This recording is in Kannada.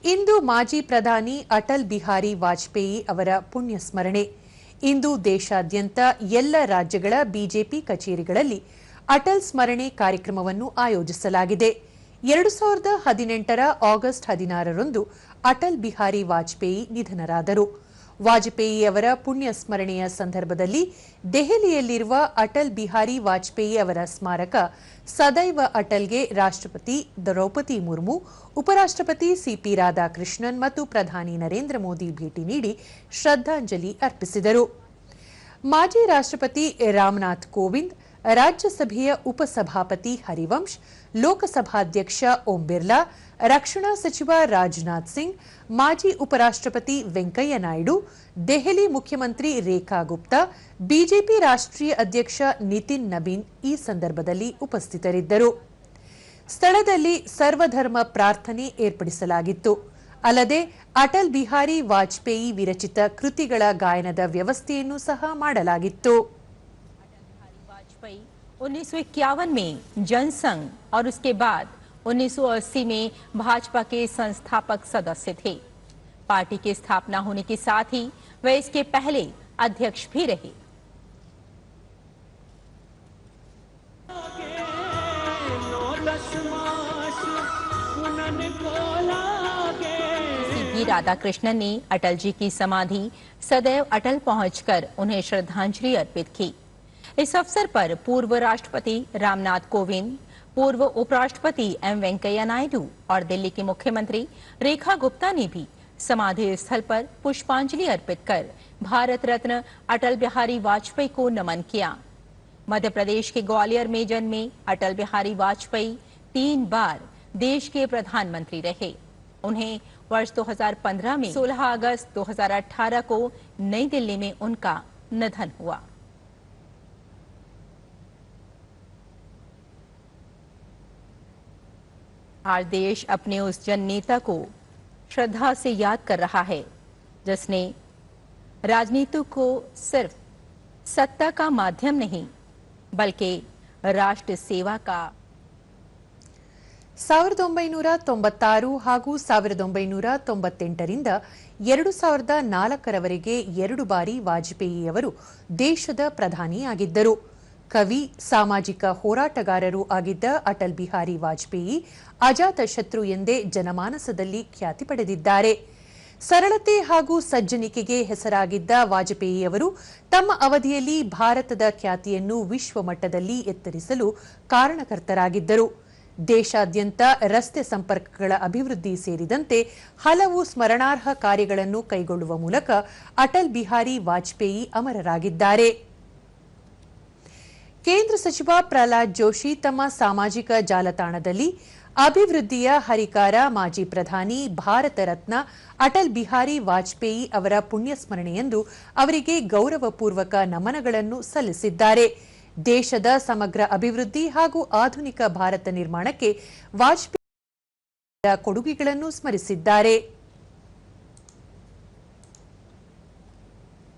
ಇಂದು ಮಾಜಿ ಪ್ರಧಾನಿ ಅಟಲ್ ಬಿಹಾರಿ ವಾಜಪೇಯಿ ಅವರ ಪುಣ್ಯ ಸ್ಮರಣೆ. ಇಂದು ದೇಶಾದ್ಯಂತ ಎಲ್ಲ ರಾಜ್ಯಗಳ ಬಿಜೆಪಿ ಕಚೇರಿಗಳಲ್ಲಿ ಅಟಲ್ ಸ್ಮರಣೆ ಕಾರ್ಯಕ್ರಮವನ್ನು ಆಯೋಜಿಸಲಾಗಿದೆ. 2018ರ ಆಗಸ್ಟ್ 16ರಂದು ಅಟಲ್ ಬಿಹಾರಿ ವಾಜಪೇಯಿ ನಿಧನರಾದರು. ವಾಜಪೇಯಿ ಅವರ ಪುಣ್ಯ ಸ್ಮರಣೆಯ ಸಂದರ್ಭದಲ್ಲಿ ದೆಹಲಿಯಲ್ಲಿರುವ ಅಟಲ್ ಬಿಹಾರಿ ವಾಜಪೇಯಿ ಅವರ ಸ್ಮಾರಕ ಸದೈವ ಅಟಲ್ಗೆ ರಾಷ್ಟ್ರಪತಿ ದ್ರೌಪದಿ ಮುರ್ಮು, ಉಪರಾಷ್ಟ್ರಪತಿ ಸಿಪಿ ರಾಧಾಕೃಷ್ಣನ್ ಮತ್ತು ಪ್ರಧಾನಿ ನರೇಂದ್ರ ಮೋದಿ ಭೇಟಿ ನೀಡಿ ಶ್ರದ್ಧಾಂಜಲಿ ಅರ್ಪಿಸಿದರು. ಮಾಜಿ ರಾಷ್ಟ್ರಪತಿ ರಾಮನಾಥ್ ಕೋವಿಂದ್, ರಾಜ್ಯಸಭೆಯ ಉಪಸಭಾಪತಿ ಹರಿವಂಶ್, ಲೋಕಸಭಾಧ್ಯಕ್ಷ ಓಂ ಬಿರ್ಲಾ, ರಕ್ಷಣಾ ಸಚಿವ ರಾಜನಾಥ್ ಸಿಂಗ್, ಮಾಜಿ ಉಪರಾಷ್ಟ್ರಪತಿ ವೆಂಕಯ್ಯ ನಾಯ್ಡು, ದೆಹಲಿ ಮುಖ್ಯಮಂತ್ರಿ ರೇಖಾ ಗುಪ್ತಾ, ಬಿಜೆಪಿ ರಾಷ್ಟ್ರೀಯ ಅಧ್ಯಕ್ಷ ನಿತಿನ್ ನಬೀನ್ ಈ ಸಂದರ್ಭದಲ್ಲಿ ಉಪಸ್ಥಿತರಿದ್ದರು. ಸ್ಥಳದಲ್ಲಿ ಸರ್ವಧರ್ಮ ಪ್ರಾರ್ಥನೆ ಏರ್ಪಡಿಸಲಾಗಿತ್ತು. ಅಲ್ಲದೆ ಅಟಲ್ ಬಿಹಾರಿ ವಾಜಪೇಯಿ ವಿರಚಿತ ಕೃತಿಗಳ ಗಾಯನದ ವ್ಯವಸ್ಥೆಯನ್ನು ಸಹ ಮಾಡಲಾಗಿತ್ತು. 1951 में जनसंघ और उसके बाद 1980 में भाजपा के संस्थापक सदस्य थे. पार्टी की स्थापना होने के साथ ही वे इसके पहले अध्यक्ष भी रहे. सीपी राधाकृष्णन ने अटल जी की समाधि सदैव अटल पहुंचकर उन्हें श्रद्धांजलि अर्पित की. इस अवसर पर पूर्व राष्ट्रपति रामनाथ कोविंद, पूर्व उपराष्ट्रपति एम वेंकैया नायडू और दिल्ली के मुख्यमंत्री रेखा गुप्ता ने भी समाधि स्थल पर पुष्पांजलि अर्पित कर भारत रत्न अटल बिहारी वाजपेयी को नमन किया. मध्य प्रदेश के ग्वालियर में जन्मे अटल बिहारी वाजपेयी 3 बार देश के प्रधानमंत्री रहे. उन्हें वर्ष 2015 में 16 अगस्त 2018 को नई दिल्ली में उनका निधन हुआ. आज देश अपने उस जन नेता को श्रद्धा से याद कर रहा है जिसने राजनीति को सिर्फ सत्ता का माध्यम नहीं बल्कि राष्ट्र सेवा का 1996 ಹಾಗೂ 1998ರಿಂದ 2004ರವರೆಗೆ 2 ಬಾರಿ ವಾಜಪೇಯಿ ಅವರು ದೇಶದ ಪ್ರಧಾನಿಯಾಗಿದ್ದರು. ಕವಿ, ಸಾಮಾಜಿಕ ಹೋರಾಟಗಾರರು ಆಗಿದ್ದ ಅಟಲ್ ಬಿಹಾರಿ ವಾಜಪೇಯಿ ಅಜಾತ ಶತ್ರು ಎಂದೇ ಜನಮಾನಸದಲ್ಲಿ ಖ್ಯಾತಿ ಪಡೆದಿದ್ದಾರೆ. ಸರಳತೆ ಹಾಗೂ ಸಜ್ಜನಿಕೆಗೆ ಹೆಸರಾಗಿದ್ದ ವಾಜಪೇಯಿ ಅವರು ತಮ್ಮ ಅವಧಿಯಲ್ಲಿ ಭಾರತದ ಖ್ಯಾತಿಯನ್ನು ವಿಶ್ವಮಟ್ಟದಲ್ಲಿ ಎತ್ತರಿಸಲು ಕಾರಣಕರ್ತರಾಗಿದ್ದರು. ದೇಶಾದ್ಯಂತ ರಸ್ತೆ ಸಂಪರ್ಕಗಳ ಅಭಿವೃದ್ಧಿ ಸೇರಿದಂತೆ ಹಲವು ಸ್ಮರಣಾರ್ಹ ಕಾರ್ಯಗಳನ್ನು ಕೈಗೊಳ್ಳುವ ಮೂಲಕ ಅಟಲ್ ಬಿಹಾರಿ ವಾಜಪೇಯಿ ಅಮರರಾಗಿದ್ದಾರೆ. ಕೇಂದ್ರ ಸಚಿವ ಪ್ರಹ್ಲಾದ್ ಜೋಶಿ ತಮ್ಮ ಸಾಮಾಜಿಕ ಜಾಲತಾಣದಲ್ಲಿ ಅಭಿವೃದ್ಧಿಯ ಹರಿಕಾರ ಮಾಜಿ ಪ್ರಧಾನಿ ಭಾರತ ರತ್ನ ಅಟಲ್ ಬಿಹಾರಿ ವಾಜಪೇಯಿ ಅವರ ಪುಣ್ಯ ಸ್ಮರಣೆಯಂದು ಅವರಿಗೆ ಗೌರವಪೂರ್ವಕ ನಮನಗಳನ್ನು ಸಲ್ಲಿಸಿದ್ದಾರೆ. ದೇಶದ ಸಮಗ್ರ ಅಭಿವೃದ್ಧಿ ಹಾಗೂ ಆಧುನಿಕ ಭಾರತ ನಿರ್ಮಾಣಕ್ಕೆ ವಾಜಪೇಯಿ ಕೊಡುಗೆಗಳನ್ನು ಸ್ಮರಿಸಿದ್ದಾರೆ.